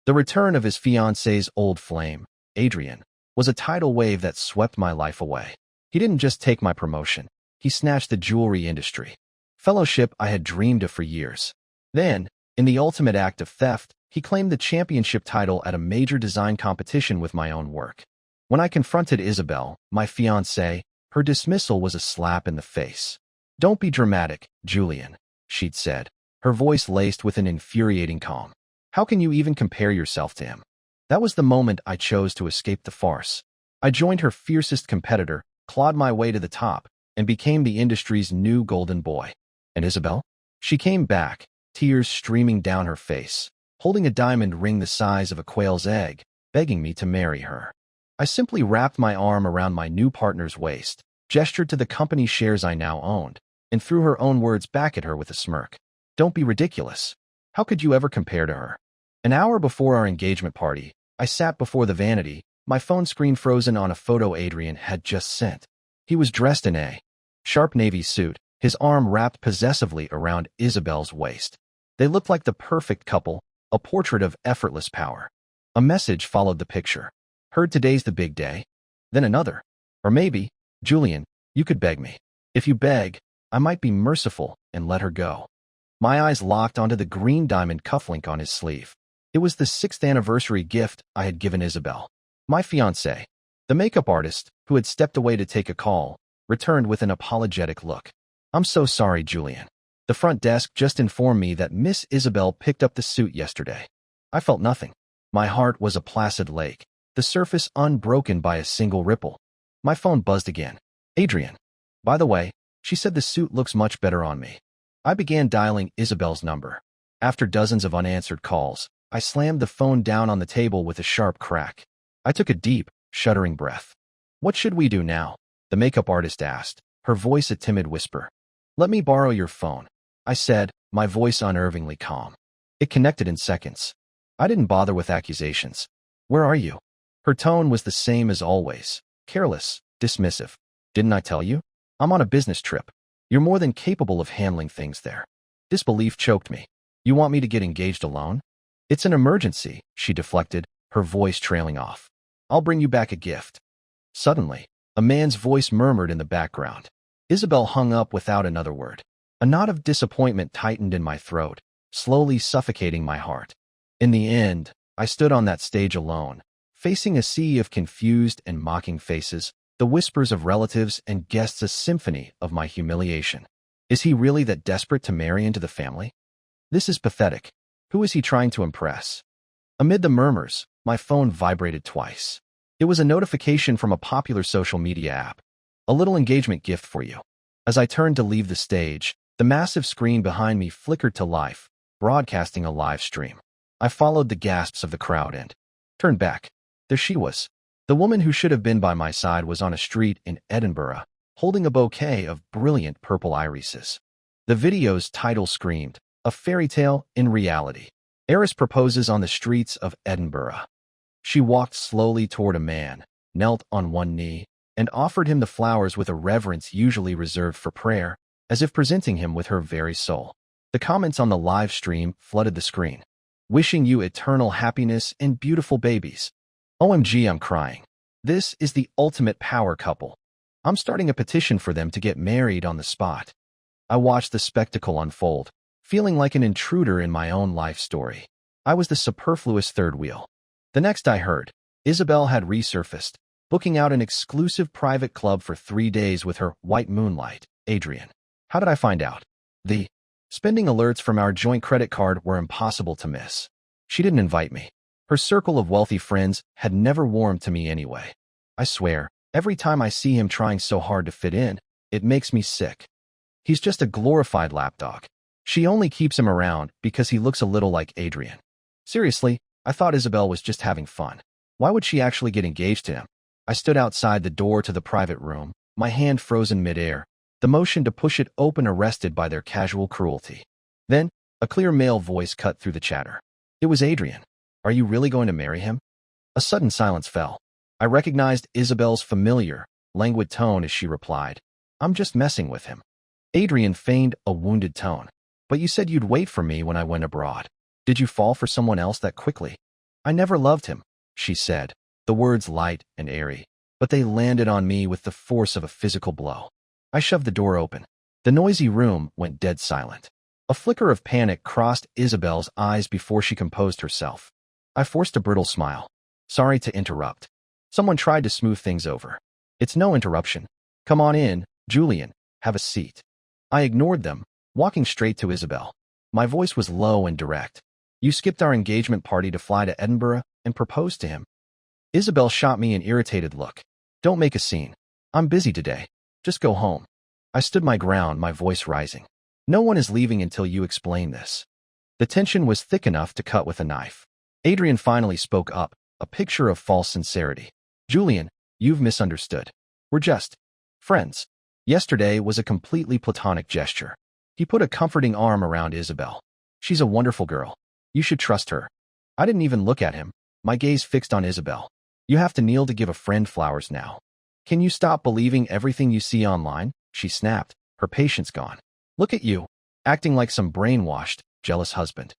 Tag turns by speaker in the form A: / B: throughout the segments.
A: The return of his fiancée's old flame, Adrian, was a tidal wave that swept my life away. He didn't just take my promotion. He snatched the jewelry industry, fellowship I had dreamed of for years. Then, in the ultimate act of theft, he claimed the championship title at a major design competition with my own work. When I confronted Isabelle, my fiancée, her dismissal was a slap in the face. "Don't be dramatic, Julian," she'd said, her voice laced with an infuriating calm. "How can you even compare yourself to him?" That was the moment I chose to escape the farce. I joined her fiercest competitor, clawed my way to the top, and became the industry's new golden boy. And Isabelle? She came back, tears streaming down her face, holding a diamond ring the size of a quail's egg, begging me to marry her. I simply wrapped my arm around my new partner's waist, gestured to the company shares I now owned, and threw her own words back at her with a smirk. "Don't be ridiculous. How could you ever compare to her?" An hour before our engagement party, I sat before the vanity, my phone screen frozen on a photo Adrian had just sent. He was dressed in a sharp navy suit, his arm wrapped possessively around Isabelle's waist. They looked like the perfect couple, a portrait of effortless power. A message followed the picture. "Heard today's the big day." Then another. "Or maybe, Julian, you could beg me. If you beg, I might be merciful and let her go." My eyes locked onto the green diamond cufflink on his sleeve. It was the 6th anniversary gift I had given Isabelle. My fiancée, the makeup artist, who had stepped away to take a call, returned with an apologetic look. "I'm so sorry, Julian. The front desk just informed me that Miss Isabelle picked up the suit yesterday." I felt nothing. My heart was a placid lake, the surface unbroken by a single ripple. My phone buzzed again. "Adrian. By the way, she said the suit looks much better on me." I began dialing Isabelle's number. After dozens of unanswered calls, I slammed the phone down on the table with a sharp crack. I took a deep, shuddering breath. "What should we do now?" the makeup artist asked, her voice a timid whisper. "Let me borrow your phone," I said, my voice unnervingly calm. It connected in seconds. I didn't bother with accusations. "Where are you?" Her tone was the same as always, careless, dismissive. "Didn't I tell you? I'm on a business trip. You're more than capable of handling things there." Disbelief choked me. "You want me to get engaged alone?" "It's an emergency," she deflected, her voice trailing off. "I'll bring you back a gift." Suddenly, a man's voice murmured in the background. Isabelle hung up without another word. A knot of disappointment tightened in my throat, slowly suffocating my heart. In the end, I stood on that stage alone, facing a sea of confused and mocking faces, the whispers of relatives and guests a symphony of my humiliation. Is he really that desperate to marry into the family? This is pathetic. Who is he trying to impress? Amid the murmurs, my phone vibrated twice. It was a notification from a popular social media app. "A little engagement gift for you." As I turned to leave the stage, the massive screen behind me flickered to life, broadcasting a live stream. I followed the gasps of the crowd and turned back. There she was. The woman who should have been by my side was on a street in Edinburgh, holding a bouquet of brilliant purple irises. The video's title screamed, "A fairy tale in reality. Heiress proposes on the streets of Edinburgh." She walked slowly toward a man, knelt on one knee, and offered him the flowers with a reverence usually reserved for prayer, as if presenting him with her very soul. The comments on the live stream flooded the screen. "Wishing you eternal happiness and beautiful babies. OMG, I'm crying. This is the ultimate power couple. I'm starting a petition for them to get married on the spot." I watched the spectacle unfold, feeling like an intruder in my own life story. I was the superfluous third wheel. The next I heard, Isabelle had resurfaced, booking out an exclusive private club for 3 days with her white moonlight, Adrian. How did I find out? The spending alerts from our joint credit card were impossible to miss. She didn't invite me. Her circle of wealthy friends had never warmed to me anyway. I swear, every time I see him trying so hard to fit in, it makes me sick. He's just a glorified lapdog. She only keeps him around because he looks a little like Adrian. Seriously, I thought Isabelle was just having fun. Why would she actually get engaged to him? I stood outside the door to the private room, my hand frozen midair, the motion to push it open arrested by their casual cruelty. Then, a clear male voice cut through the chatter. It was Adrian. "Are you really going to marry him?" A sudden silence fell. I recognized Isabelle's familiar, languid tone as she replied, "I'm just messing with him." Adrian feigned a wounded tone. "But you said you'd wait for me when I went abroad. Did you fall for someone else that quickly?" I never loved him, she said, the words light and airy, but they landed on me with the force of a physical blow. I shoved the door open. The noisy room went dead silent. A flicker of panic crossed Isabelle's eyes before she composed herself. I forced a brittle smile. Sorry to interrupt. Someone tried to smooth things over. It's no interruption. Come on in, Julian. Have a seat. I ignored them, walking straight to Isabelle. My voice was low and direct. You skipped our engagement party to fly to Edinburgh and propose to him. Isabelle shot me an irritated look. Don't make a scene. I'm busy today. Just go home. I stood my ground, my voice rising. No one is leaving until you explain this. The tension was thick enough to cut with a knife. Adrian finally spoke up, a picture of false sincerity. Julian, you've misunderstood. We're just friends. Yesterday was a completely platonic gesture. He put a comforting arm around Isabelle. She's a wonderful girl. You should trust her. I didn't even look at him, my gaze fixed on Isabelle. You have to kneel to give a friend flowers now. Can you stop believing everything you see online? She snapped, her patience gone. Look at you, acting like some brainwashed, jealous husband.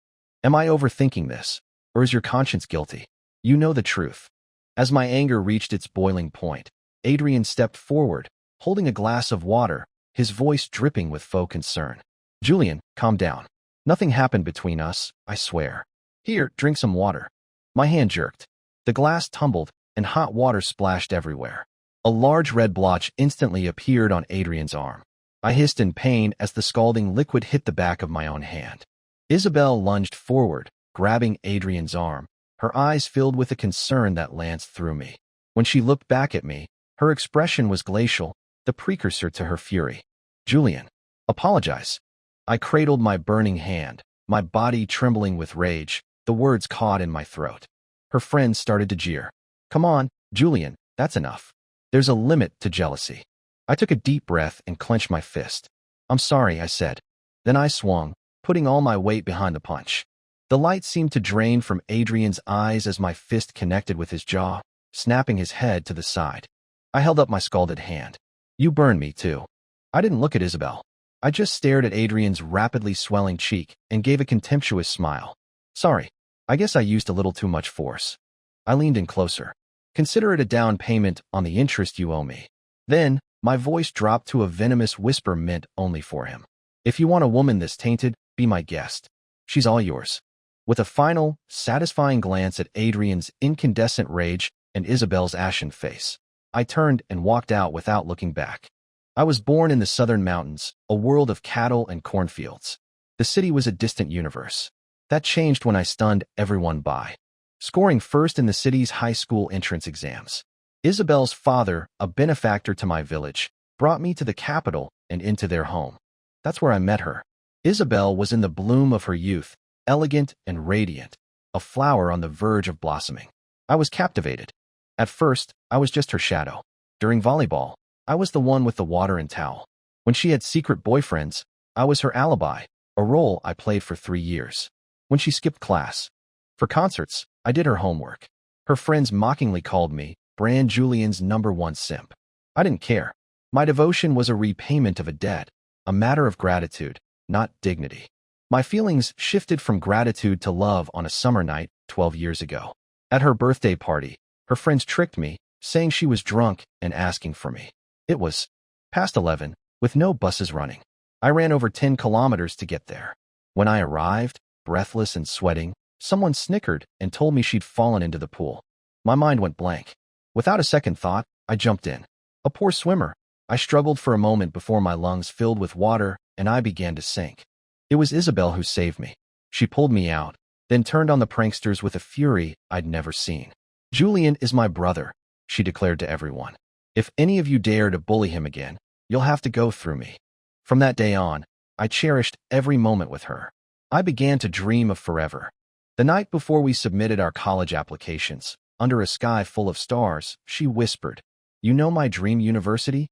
A: Am I overthinking this, or is your conscience guilty? You know the truth. As my anger reached its boiling point, Adrian stepped forward, holding a glass of water, his voice dripping with faux concern. Julian, calm down. Nothing happened between us, I swear. Here, drink some water. My hand jerked. The glass tumbled, and hot water splashed everywhere. A large red blotch instantly appeared on Adrian's arm. I hissed in pain as the scalding liquid hit the back of my own hand. Isabelle lunged forward, grabbing Adrian's arm, her eyes filled with a concern that lanced through me. When she looked back at me, her expression was glacial, the precursor to her fury. Julian, apologize. I cradled my burning hand, my body trembling with rage, the words caught in my throat. Her friends started to jeer. Come on, Julian, that's enough. There's a limit to jealousy. I took a deep breath and clenched my fist. I'm sorry, I said. Then I swung, putting all my weight behind the punch. The light seemed to drain from Adrian's eyes as my fist connected with his jaw, snapping his head to the side. I held up my scalded hand. You burned me, too. I didn't look at Isabelle. I just stared at Adrian's rapidly swelling cheek and gave a contemptuous smile. Sorry, I guess I used a little too much force. I leaned in closer. Consider it a down payment on the interest you owe me. Then, my voice dropped to a venomous whisper meant only for him. If you want a woman this tainted, be my guest. She's all yours. With a final, satisfying glance at Adrian's incandescent rage and Isabelle's ashen face, I turned and walked out without looking back. I was born in the southern mountains, a world of cattle and cornfields. The city was a distant universe. That changed when I stunned everyone by scoring first in the city's high school entrance exams. Isabelle's father, a benefactor to my village, brought me to the capital and into their home. That's where I met her. Isabelle was in the bloom of her youth, elegant and radiant, a flower on the verge of blossoming. I was captivated. At first, I was just her shadow. During volleyball, I was the one with the water and towel. When she had secret boyfriends, I was her alibi, a role I played for 3 years. When she skipped class. For concerts, I did her homework. Her friends mockingly called me Brand Julian's #1 simp. I didn't care. My devotion was a repayment of a debt, a matter of gratitude, not dignity. My feelings shifted from gratitude to love on a summer night 12 years ago. At her birthday party, her friends tricked me, saying she was drunk and asking for me. It was past 11, with no buses running. I ran over 10 kilometers to get there. When I arrived, breathless and sweating, someone snickered and told me she'd fallen into the pool. My mind went blank. Without a second thought, I jumped in. A poor swimmer, I struggled for a moment before my lungs filled with water and I began to sink. It was Isabelle who saved me. She pulled me out, then turned on the pranksters with a fury I'd never seen. Julian is my brother, she declared to everyone. If any of you dare to bully him again, you'll have to go through me. From that day on, I cherished every moment with her. I began to dream of forever. The night before we submitted our college applications, under a sky full of stars, she whispered, "You know my dream university?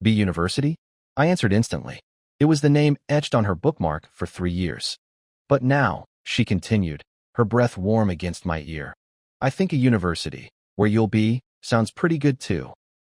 A: B University?" I answered instantly. It was the name etched on her bookmark for 3 years. But now, she continued, her breath warm against my ear, I think a university, where you'll be, sounds pretty good too.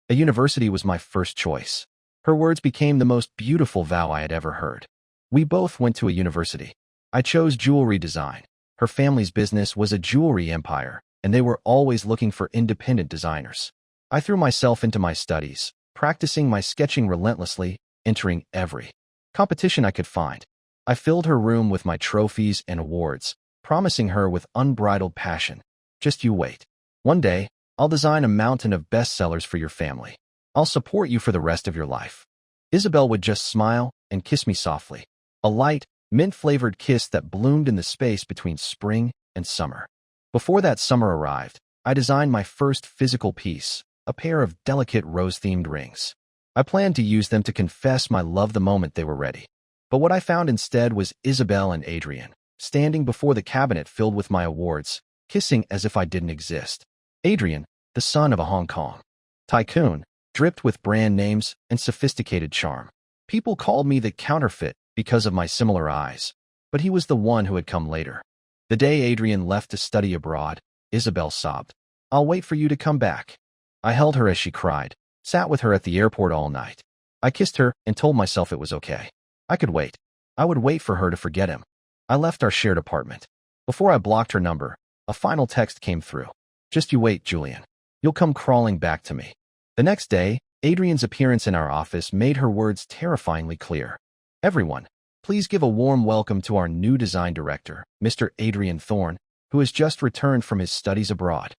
A: A university was my first choice. Her words became the most beautiful vow I had ever heard. We both went to a university. I chose jewelry design. Her family's business was a jewelry empire, and they were always looking for independent designers. I threw myself into my studies, practicing my sketching relentlessly, entering every competition I could find. I filled her room with my trophies and awards, promising her with unbridled passion, "Just you wait. One day, I'll design a mountain of bestsellers for your family. I'll support you for the rest of your life." Isabelle would just smile and kiss me softly, a light, mint-flavored kiss that bloomed in the space between spring and summer. Before that summer arrived, I designed my first physical piece, a pair of delicate rose-themed rings. I planned to use them to confess my love the moment they were ready. But what I found instead was Isabelle and Adrian, standing before the cabinet filled with my awards, kissing as if I didn't exist. Adrian, the son of a Hong Kong tycoon, dripped with brand names and sophisticated charm. People called me the counterfeit because of my similar eyes, but he was the one who had come later. The day Adrian left to study abroad, Isabelle sobbed, "I'll wait for you to come back." I held her as she cried, sat with her at the airport all night. I kissed her and told myself it was okay. I could wait. I would wait for her to forget him. I left our shared apartment. Before I blocked her number, a final text came through. "Just you wait, Julian. You'll come crawling back to me." The next day, Adrian's appearance in our office made her words terrifyingly clear. "Everyone, please give a warm welcome to our new design director, Mr. Adrian Thorne, who has just returned from his studies abroad."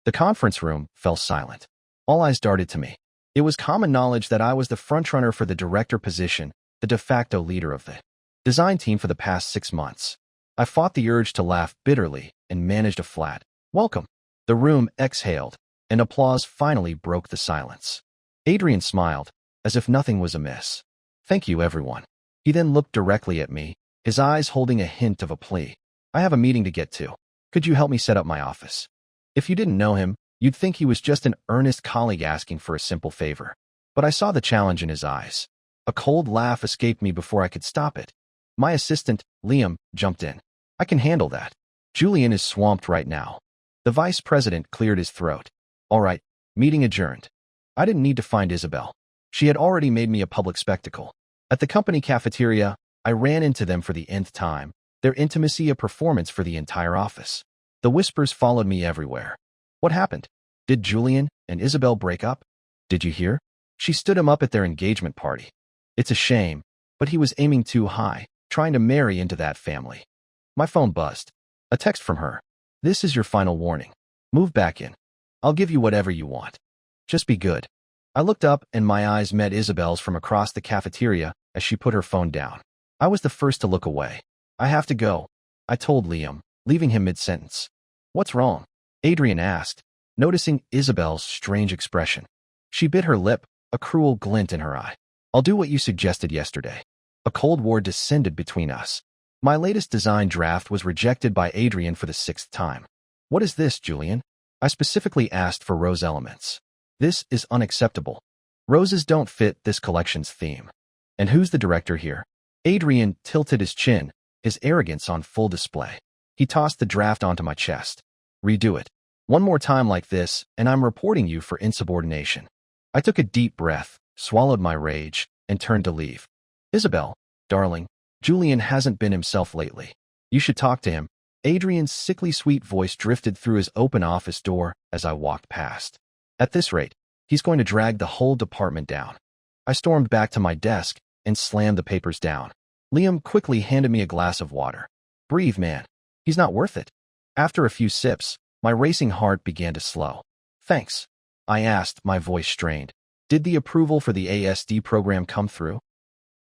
A: The conference room fell silent. All eyes darted to me. It was common knowledge that I was the frontrunner for the director position, the de facto leader of the design team for the past 6 months. I fought the urge to laugh bitterly and managed a flat welcome. The room exhaled, and applause finally broke the silence. Adrian smiled, as if nothing was amiss. "Thank you, everyone." He then looked directly at me, his eyes holding a hint of a plea. "I have a meeting to get to. Could you help me set up my office?" If you didn't know him, you'd think he was just an earnest colleague asking for a simple favor. But I saw the challenge in his eyes. A cold laugh escaped me before I could stop it. My assistant, Liam, jumped in. "I can handle that. Julian is swamped right now." The vice president cleared his throat. "All right, meeting adjourned." I didn't need to find Isabelle. She had already made me a public spectacle. At the company cafeteria, I ran into them for the nth time, their intimacy a performance for the entire office. The whispers followed me everywhere. "What happened? Did Julian and Isabelle break up? Did you hear? She stood him up at their engagement party. It's a shame, but he was aiming too high, trying to marry into that family." My phone buzzed. A text from her. "This is your final warning. Move back in. I'll give you whatever you want. Just be good." I looked up and my eyes met Isabelle's from across the cafeteria as she put her phone down. I was the first to look away. "I have to go," I told Liam, leaving him mid-sentence. "What's wrong?" Adrian asked, noticing Isabelle's strange expression. She bit her lip, a cruel glint in her eye. "I'll do what you suggested yesterday." A cold war descended between us. My latest design draft was rejected by Adrian for the 6th time. "What is this, Julian?" I specifically asked for rose elements. "This is unacceptable. Roses don't fit this collection's theme." "And who's the director here?" Adrian tilted his chin, his arrogance on full display. He tossed the draft onto my chest. "Redo it. One more time like this, and I'm reporting you for insubordination." I took a deep breath, swallowed my rage, and turned to leave. "Isabelle, darling, Julian hasn't been himself lately. You should talk to him." Adrian's sickly sweet voice drifted through his open office door as I walked past. "At this rate, he's going to drag the whole department down." I stormed back to my desk and slammed the papers down. Liam quickly handed me a glass of water. "Breathe, man. He's not worth it." After a few sips, my racing heart began to slow. "Thanks," I asked, my voice strained. "Did the approval for the ASD program come through?"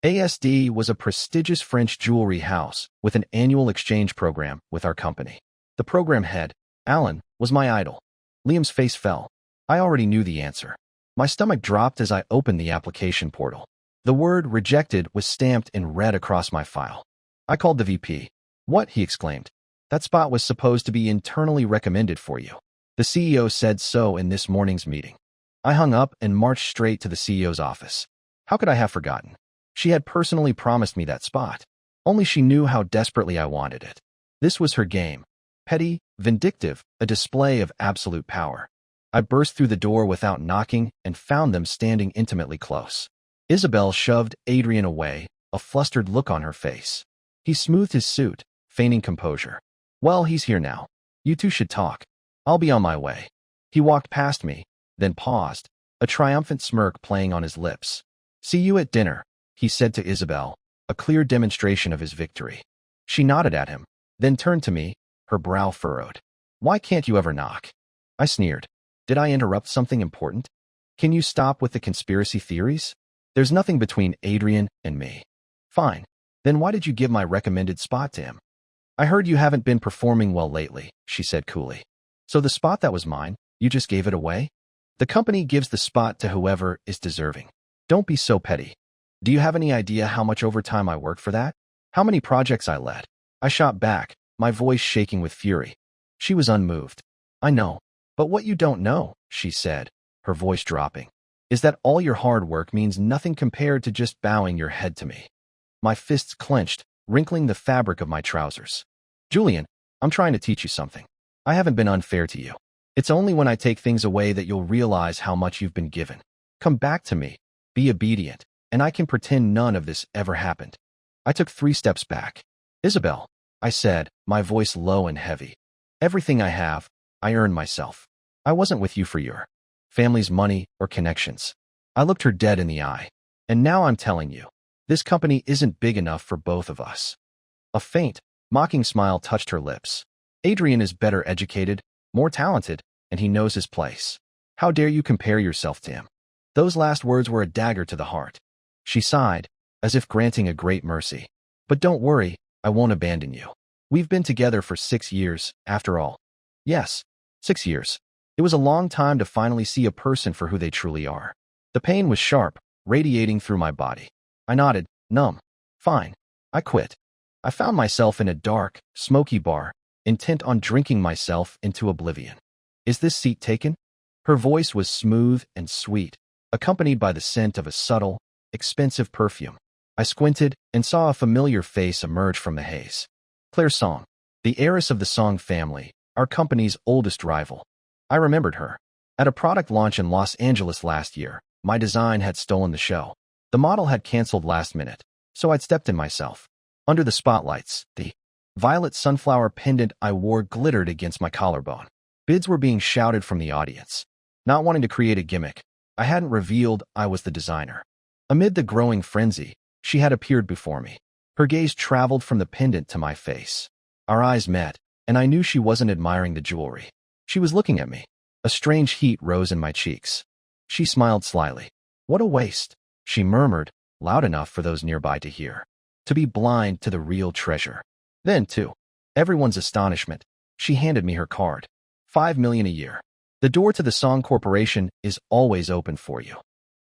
A: ASD was a prestigious French jewelry house with an annual exchange program with our company. The program head, Alan, was my idol. Liam's face fell. I already knew the answer. My stomach dropped as I opened the application portal. The word "rejected" was stamped in red across my file. I called the VP. "What?" he exclaimed. "That spot was supposed to be internally recommended for you. The CEO said so in this morning's meeting." I hung up and marched straight to the CEO's office. How could I have forgotten? She had personally promised me that spot. Only she knew how desperately I wanted it. This was her game. Petty, vindictive, a display of absolute power. I burst through the door without knocking and found them standing intimately close. Isabelle shoved Adrian away, a flustered look on her face. He smoothed his suit, feigning composure. Well, he's here now. You two should talk. I'll be on my way. He walked past me, then paused, a triumphant smirk playing on his lips. See you at dinner, he said to Isabelle, a clear demonstration of his victory. She nodded at him, then turned to me, her brow furrowed. Why can't you ever knock? I sneered. Did I interrupt something important? Can you stop with the conspiracy theories? There's nothing between Adrian and me. Fine. Then why did you give my recommended spot to him? I heard you haven't been performing well lately, she said coolly. So the spot that was mine, you just gave it away? The company gives the spot to whoever is deserving. Don't be so petty. Do you have any idea how much overtime I worked for that? How many projects I led? I shot back, my voice shaking with fury. She was unmoved. I know. But what you don't know, she said, her voice dropping, is that all your hard work means nothing compared to just bowing your head to me. My fists clenched, wrinkling the fabric of my trousers. Julian, I'm trying to teach you something. I haven't been unfair to you. It's only when I take things away that you'll realize how much you've been given. Come back to me, be obedient, and I can pretend none of this ever happened. I took 3 steps back. Isabelle, I said, my voice low and heavy. Everything I have, I earned myself. I wasn't with you for your family's money or connections. I looked her dead in the eye. And now I'm telling you, this company isn't big enough for both of us. A faint, mocking smile touched her lips. Adrian is better educated, more talented, and he knows his place. How dare you compare yourself to him? Those last words were a dagger to the heart. She sighed, as if granting a great mercy. But don't worry, I won't abandon you. We've been together for 6 years, after all. Yes, 6 years. It was a long time to finally see a person for who they truly are. The pain was sharp, radiating through my body. I nodded, numb. Fine. I quit. I found myself in a dark, smoky bar, intent on drinking myself into oblivion. Is this seat taken? Her voice was smooth and sweet, accompanied by the scent of a subtle, expensive perfume. I squinted and saw a familiar face emerge from the haze. Claire Song, the heiress of the Song family, our company's oldest rival. I remembered her. At a product launch in Los Angeles last year, my design had stolen the show. The model had canceled last minute, so I'd stepped in myself. Under the spotlights, the violet sunflower pendant I wore glittered against my collarbone. Bids were being shouted from the audience. Not wanting to create a gimmick, I hadn't revealed I was the designer. Amid the growing frenzy, she had appeared before me. Her gaze traveled from the pendant to my face. Our eyes met, and I knew she wasn't admiring the jewelry. She was looking at me. A strange heat rose in my cheeks. She smiled slyly. What a waste, she murmured, loud enough for those nearby to hear. To be blind to the real treasure. Then, to everyone's astonishment, she handed me her card. $5 million a year. The door to the Song Corporation is always open for you.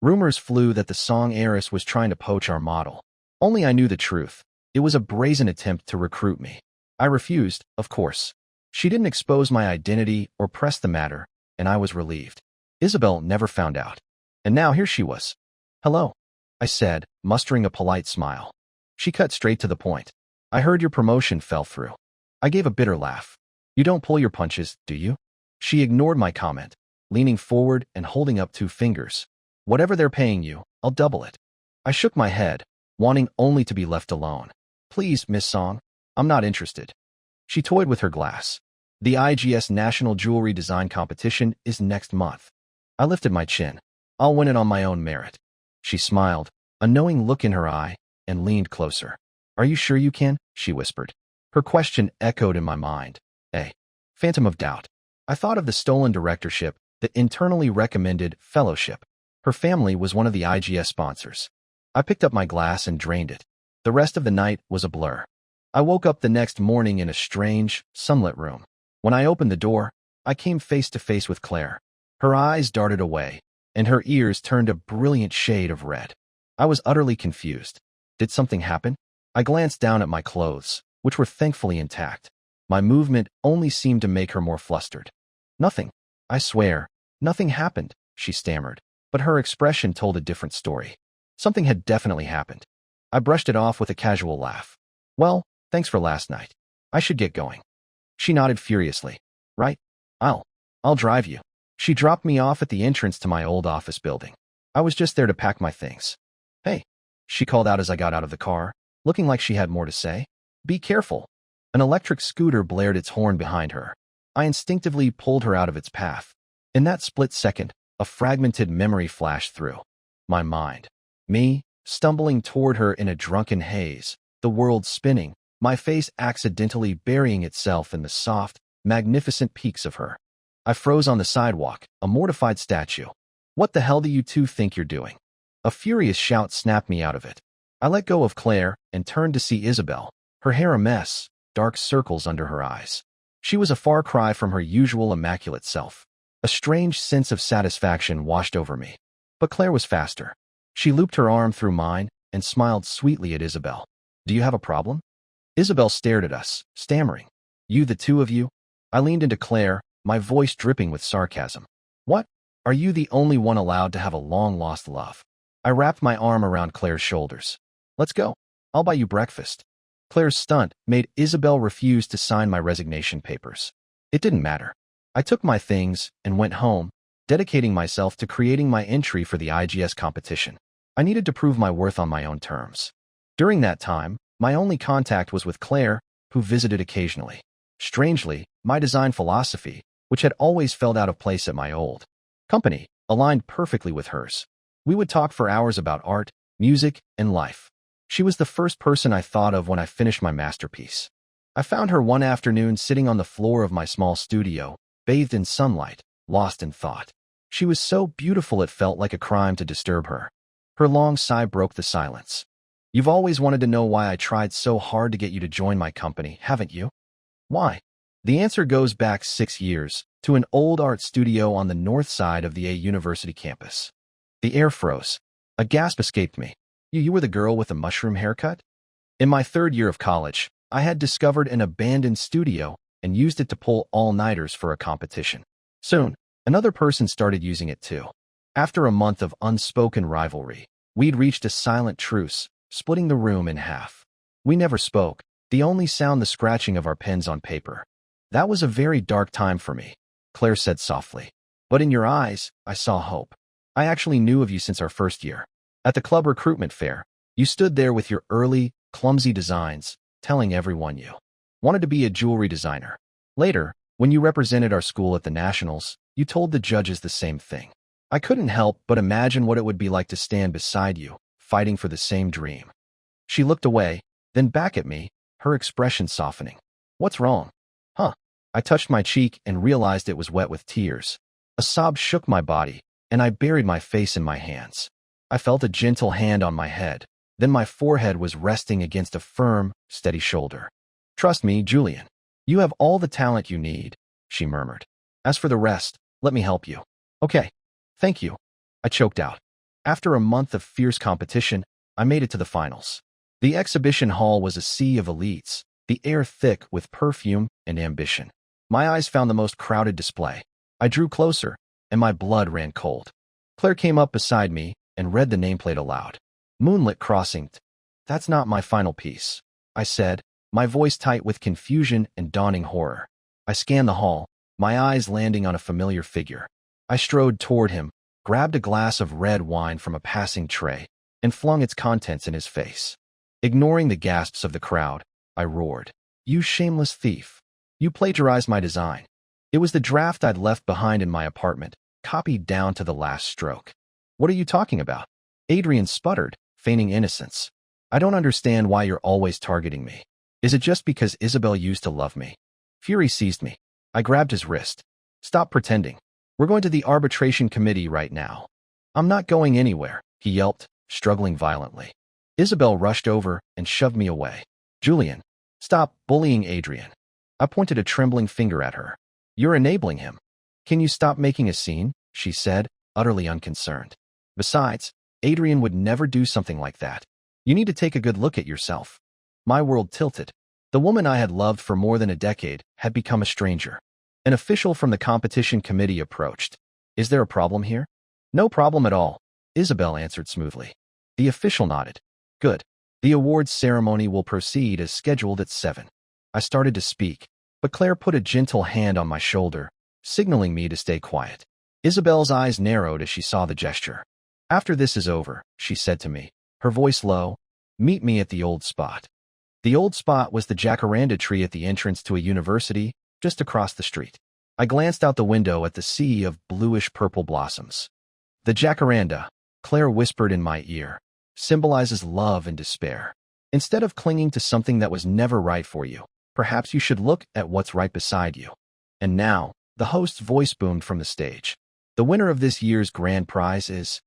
A: Rumors flew that the Song heiress was trying to poach our model. Only I knew the truth. It was a brazen attempt to recruit me. I refused, of course. She didn't expose my identity or press the matter, and I was relieved. Isabelle never found out. And now here she was. Hello, I said, mustering a polite smile. She cut straight to the point. I heard your promotion fell through. I gave a bitter laugh. You don't pull your punches, do you? She ignored my comment, leaning forward and holding up 2 fingers. Whatever they're paying you, I'll double it. I shook my head, wanting only to be left alone. Please, Miss Song, I'm not interested. She toyed with her glass. The IGS National Jewelry Design Competition is next month. I lifted my chin. I'll win it on my own merit. She smiled, a knowing look in her eye, and leaned closer. Are you sure you can? She whispered. Her question echoed in my mind. A phantom of doubt. I thought of the stolen directorship, the internally recommended fellowship. Her family was one of the IGS sponsors. I picked up my glass and drained it. The rest of the night was a blur. I woke up the next morning in a strange, sunlit room. When I opened the door, I came face to face with Claire. Her eyes darted away, and her ears turned a brilliant shade of red. I was utterly confused. Did something happen? I glanced down at my clothes, which were thankfully intact. My movement only seemed to make her more flustered. Nothing. I swear, nothing happened, she stammered, but her expression told a different story. Something had definitely happened. I brushed it off with a casual laugh. Well, thanks for last night. I should get going. She nodded furiously. Right? I'll drive you. She dropped me off at the entrance to my old office building. I was just there to pack my things. Hey, she called out as I got out of the car, looking like she had more to say. Be careful. An electric scooter blared its horn behind her. I instinctively pulled her out of its path. In that split second, a fragmented memory flashed through my mind. Me, stumbling toward her in a drunken haze, the world spinning, my face accidentally burying itself in the soft, magnificent peaks of her. I froze on the sidewalk, a mortified statue. What the hell do you two think you're doing? A furious shout snapped me out of it. I let go of Claire and turned to see Isabelle, her hair a mess, dark circles under her eyes. She was a far cry from her usual immaculate self. A strange sense of satisfaction washed over me. But Claire was faster. She looped her arm through mine and smiled sweetly at Isabelle. Do you have a problem? Isabelle stared at us, stammering. You, the two of you? I leaned into Claire, my voice dripping with sarcasm. What? Are you the only one allowed to have a long-lost love? I wrapped my arm around Claire's shoulders. Let's go. I'll buy you breakfast. Claire's stunt made Isabelle refuse to sign my resignation papers. It didn't matter. I took my things and went home, dedicating myself to creating my entry for the IGS competition. I needed to prove my worth on my own terms. During that time, my only contact was with Claire, who visited occasionally. Strangely, my design philosophy, which had always felt out of place at my old company, aligned perfectly with hers. We would talk for hours about art, music, and life. She was the first person I thought of when I finished my masterpiece. I found her one afternoon sitting on the floor of my small studio, bathed in sunlight, lost in thought. She was so beautiful it felt like a crime to disturb her. Her long sigh broke the silence. You've always wanted to know why I tried so hard to get you to join my company, haven't you? Why? The answer goes back 6 years, to an old art studio on the north side of the A University campus. The air froze. A gasp escaped me. You were the girl with the mushroom haircut? In my 3rd year of college, I had discovered an abandoned studio and used it to pull all-nighters for a competition. Soon, another person started using it too. After a month of unspoken rivalry, we'd reached a silent truce, splitting the room in half. We never spoke, the only sound the scratching of our pens on paper. That was a very dark time for me, Claire said softly. But in your eyes, I saw hope. I actually knew of you since our 1st year. At the club recruitment fair, you stood there with your early, clumsy designs, telling everyone you wanted to be a jewelry designer. Later, when you represented our school at the nationals, you told the judges the same thing. I couldn't help but imagine what it would be like to stand beside you, fighting for the same dream. She looked away, then back at me, her expression softening. What's wrong? Huh? I touched my cheek and realized it was wet with tears. A sob shook my body, and I buried my face in my hands. I felt a gentle hand on my head, then my forehead was resting against a firm, steady shoulder. Trust me, Julian. You have all the talent you need, she murmured. As for the rest, let me help you. Okay. Thank you. I choked out. After a month of fierce competition, I made it to the finals. The exhibition hall was a sea of elites, the air thick with perfume and ambition. My eyes found the most crowded display. I drew closer, and my blood ran cold. Claire came up beside me and read the nameplate aloud. Moonlit Crossing. That's not my final piece, I said, my voice tight with confusion and dawning horror. I scanned the hall, my eyes landing on a familiar figure. I strode toward him, grabbed a glass of red wine from a passing tray, and flung its contents in his face. Ignoring the gasps of the crowd, I roared, "You shameless thief! You plagiarized my design." It was the draft I'd left behind in my apartment, copied down to the last stroke. What are you talking about? Adrian sputtered, feigning innocence. I don't understand why you're always targeting me. Is it just because Isabelle used to love me? Fury seized me. I grabbed his wrist. Stop pretending. We're going to the arbitration committee right now. I'm not going anywhere, he yelped, struggling violently. Isabelle rushed over and shoved me away. Julian, stop bullying Adrian. I pointed a trembling finger at her. You're enabling him. Can you stop making a scene? She said, utterly unconcerned. Besides, Adrian would never do something like that. You need to take a good look at yourself. My world tilted. The woman I had loved for more than a decade had become a stranger. An official from the competition committee approached. Is there a problem here? No problem at all, Isabelle answered smoothly. The official nodded. Good. The awards ceremony will proceed as scheduled at 7. I started to speak, but Claire put a gentle hand on my shoulder, signaling me to stay quiet. Isabelle's eyes narrowed as she saw the gesture. After this is over, she said to me, her voice low, meet me at the old spot. The old spot was the jacaranda tree at the entrance to a university just across the street. I glanced out the window at the sea of bluish-purple blossoms. The jacaranda, Claire whispered in my ear, symbolizes love and despair. Instead of clinging to something that was never right for you, perhaps you should look at what's right beside you. And now, the host's voice boomed from the stage. The winner of this year's grand prize is,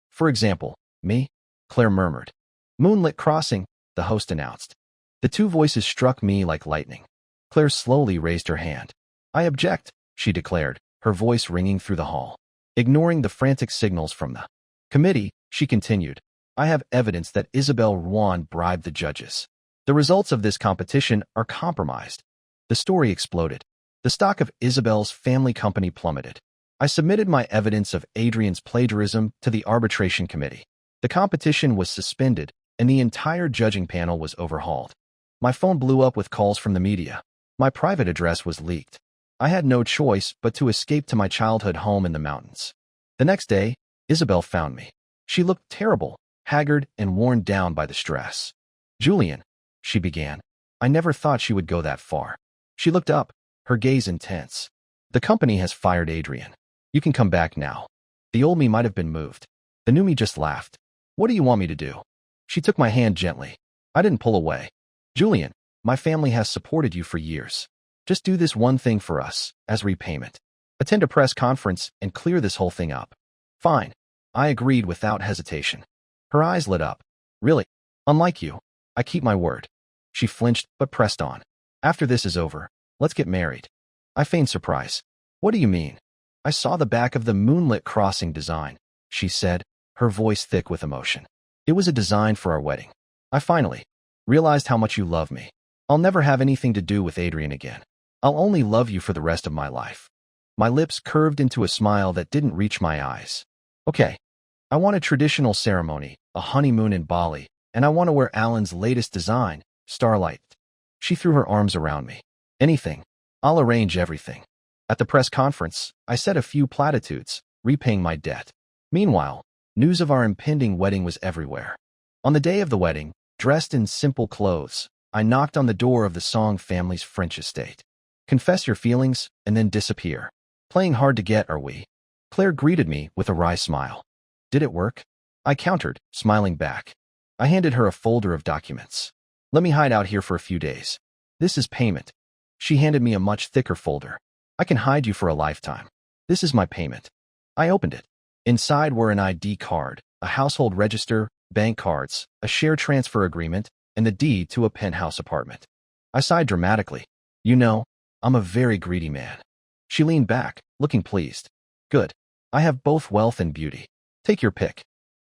A: for example, me, Claire murmured. Moonlit Crossing, the host announced. The two voices struck me like lightning. Claire slowly raised her hand. I object, she declared, her voice ringing through the hall. Ignoring the frantic signals from the committee, she continued. I have evidence that Isabelle Ruan bribed the judges. The results of this competition are compromised. The story exploded. The stock of Isabelle's family company plummeted. I submitted my evidence of Adrian's plagiarism to the arbitration committee. The competition was suspended, and the entire judging panel was overhauled. My phone blew up with calls from the media. My private address was leaked. I had no choice but to escape to my childhood home in the mountains. The next day, Isabelle found me. She looked terrible, haggard, and worn down by the stress. Julian, she began. I never thought she would go that far. She looked up, her gaze intense. The company has fired Adrian. You can come back now. The old me might have been moved. The new me just laughed. What do you want me to do? She took my hand gently. I didn't pull away. Julian, my family has supported you for years. Just do this one thing for us, as repayment. Attend a press conference and clear this whole thing up. Fine. I agreed without hesitation. Her eyes lit up. Really? Unlike you, I keep my word. She flinched but pressed on. After this is over, let's get married. I feigned surprise. What do you mean? I saw the back of the Moonlit Crossing design, she said, her voice thick with emotion. It was a design for our wedding. I finally realized how much you love me. I'll never have anything to do with Adrian again. I'll only love you for the rest of my life. My lips curved into a smile that didn't reach my eyes. Okay. I want a traditional ceremony, a honeymoon in Bali, and I want to wear Alan's latest design, Starlight. She threw her arms around me. Anything. I'll arrange everything. At the press conference, I said a few platitudes, repaying my debt. Meanwhile, news of our impending wedding was everywhere. On the day of the wedding, dressed in simple clothes, I knocked on the door of the Song family's French estate. Confess your feelings, and then disappear. Playing hard to get, are we? Claire greeted me with a wry smile. Did it work? I countered, smiling back. I handed her a folder of documents. Let me hide out here for a few days. This is payment. She handed me a much thicker folder. I can hide you for a lifetime. This is my payment. I opened it. Inside were an ID card, a household register, bank cards, a share transfer agreement, and the deed to a penthouse apartment. I sighed dramatically. You know, I'm a very greedy man. She leaned back, looking pleased. Good. I have both wealth and beauty. Take your pick.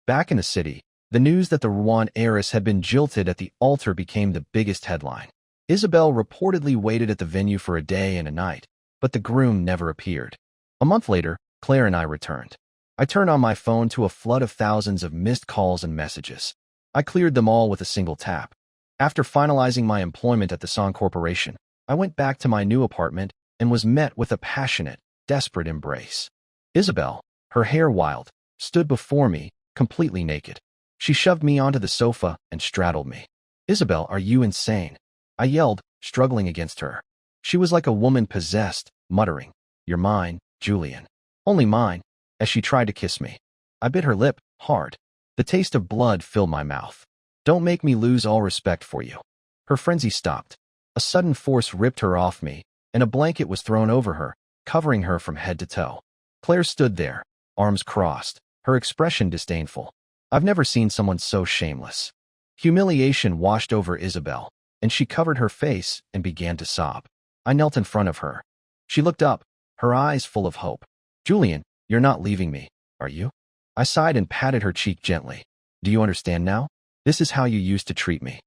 A: Back in the city, the news that the Ruan heiress had been jilted at the altar became the biggest headline. Isabelle reportedly waited at the venue for a day and a night, but the groom never appeared. A month later, Claire and I returned. I turned on my phone to a flood of thousands of missed calls and messages. I cleared them all with a single tap. After finalizing my employment at the Song Corporation, I went back to my new apartment and was met with a passionate, desperate embrace. Isabelle, her hair wild, stood before me, completely naked. She shoved me onto the sofa and straddled me. Isabelle, are you insane? I yelled, struggling against her. She was like a woman possessed, muttering, You're mine, Julian. Only mine, as she tried to kiss me. I bit her lip, hard. The taste of blood filled my mouth. Don't make me lose all respect for you. Her frenzy stopped. A sudden force ripped her off me, and a blanket was thrown over her, covering her from head to toe. Claire stood there, arms crossed, her expression disdainful. I've never seen someone so shameless. Humiliation washed over Isabelle, and she covered her face and began to sob. I knelt in front of her. She looked up, her eyes full of hope. Julian, you're not leaving me, are you? I sighed and patted her cheek gently. Do you understand now? This is how you used to treat me.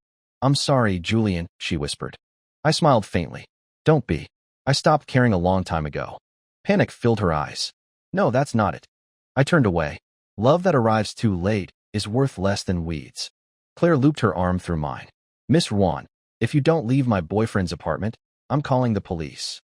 A: I'm sorry, Julian, she whispered. I smiled faintly. Don't be. I stopped caring a long time ago. Panic filled her eyes. No, that's not it. I turned away. Love that arrives too late is worth less than weeds. Claire looped her arm through mine. Miss Ruan, if you don't leave my boyfriend's apartment, I'm calling the police.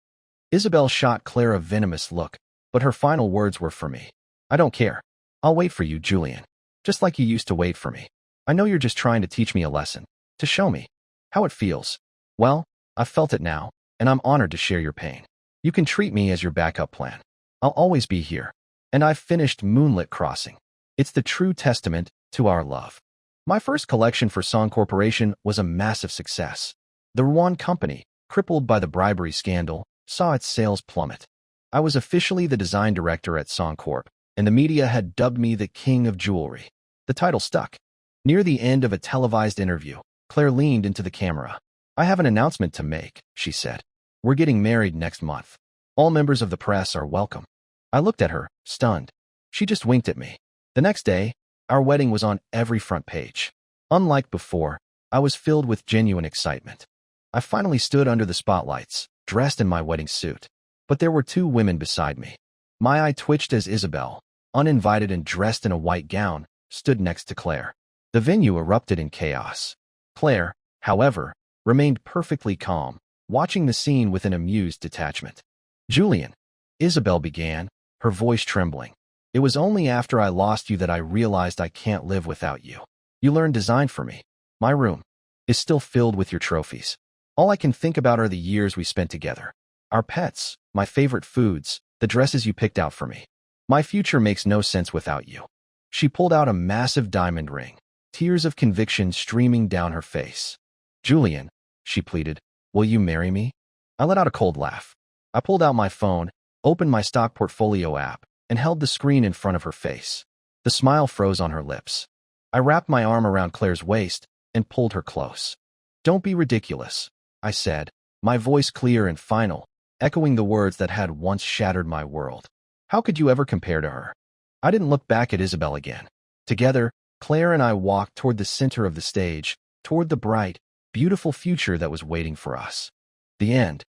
A: Isabelle shot Claire a venomous look, but her final words were for me. I don't care. I'll wait for you, Julian. Just like you used to wait for me. I know you're just trying to teach me a lesson. To show me. How it feels? Well, I've felt it now, and I'm honored to share your pain. You can treat me as your backup plan. I'll always be here. And I've finished Moonlit Crossing. It's the true testament to our love. My first collection for Song Corporation was a massive success. The Rwan company, crippled by the bribery scandal, saw its sales plummet. I was officially the design director at Song Corp, and the media had dubbed me the king of jewelry. The title stuck. Near the end of a televised interview, Claire leaned into the camera. "I have an announcement to make," she said. "We're getting married next month. All members of the press are welcome." I looked at her, stunned. She just winked at me. The next day, our wedding was on every front page. Unlike before, I was filled with genuine excitement. I finally stood under the spotlights, dressed in my wedding suit. But there were two women beside me. My eye twitched as Isabelle, uninvited and dressed in a white gown, stood next to Claire. The venue erupted in chaos. Claire, however, remained perfectly calm, watching the scene with an amused detachment. "Julian," Isabelle began, her voice trembling. "It was only after I lost you that I realized I can't live without you. You learned design for me. My room is still filled with your trophies. All I can think about are the years we spent together. Our pets, my favorite foods, the dresses you picked out for me. My future makes no sense without you." She pulled out a massive diamond ring, tears of conviction streaming down her face. "Julian," she pleaded, "will you marry me?" I let out a cold laugh. I pulled out my phone, opened my stock portfolio app, and held the screen in front of her face. The smile froze on her lips. I wrapped my arm around Claire's waist and pulled her close. "Don't be ridiculous," I said, my voice clear and final, echoing the words that had once shattered my world. "How could you ever compare to her?" I didn't look back at Isabelle again. Together, Claire and I walked toward the center of the stage, toward the bright, beautiful future that was waiting for us. The end.